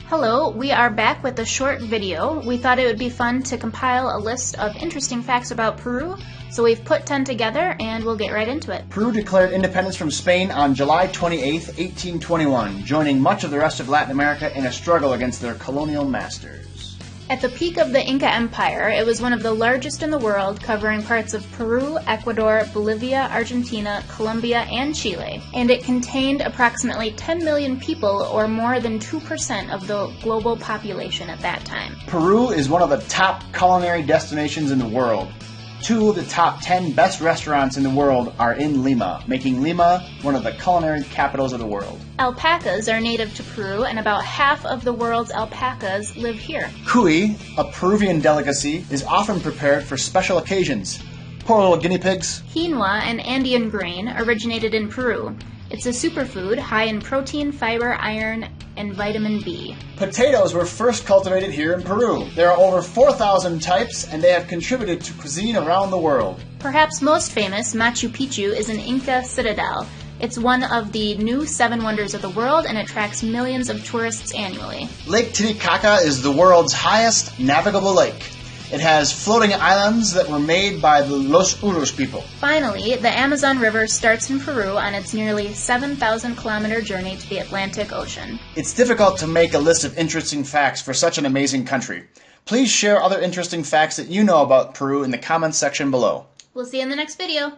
Hello, we are back with a short video. We thought it would be fun to compile a list of interesting facts about Peru, so we've put 10 together and we'll get right into it. Peru declared independence from Spain on July 28, 1821, joining much of the rest of Latin America in a struggle against their colonial masters. At the peak of the Inca Empire, it was one of the largest in the world, covering parts of Peru, Ecuador, Bolivia, Argentina, Colombia, and Chile. And it contained approximately 10 million people, or more than 2% of the global population at that time. Peru is one of the top culinary destinations in the world. 2 of the top 10 best restaurants in the world are in Lima, making Lima one of the culinary capitals of the world. Alpacas are native to Peru, and about half of the world's alpacas live here. Cuy, a Peruvian delicacy, is often prepared for special occasions. Poor little guinea pigs. Quinoa, an Andean grain, originated in Peru. It's a superfood high in protein, fiber, iron, and vitamin B. Potatoes were first cultivated here in Peru. There are over 4,000 types, and they have contributed to cuisine around the world. Perhaps most famous, Machu Picchu is an Inca citadel. It's one of the new 7 wonders of the world and attracts millions of tourists annually. Lake Titicaca is the world's highest navigable lake. It has floating islands that were made by the Los Urus people. Finally, the Amazon River starts in Peru on its nearly 7,000-kilometer journey to the Atlantic Ocean. It's difficult to make a list of interesting facts for such an amazing country. Please share other interesting facts that you know about Peru in the comments section below. We'll see you in the next video.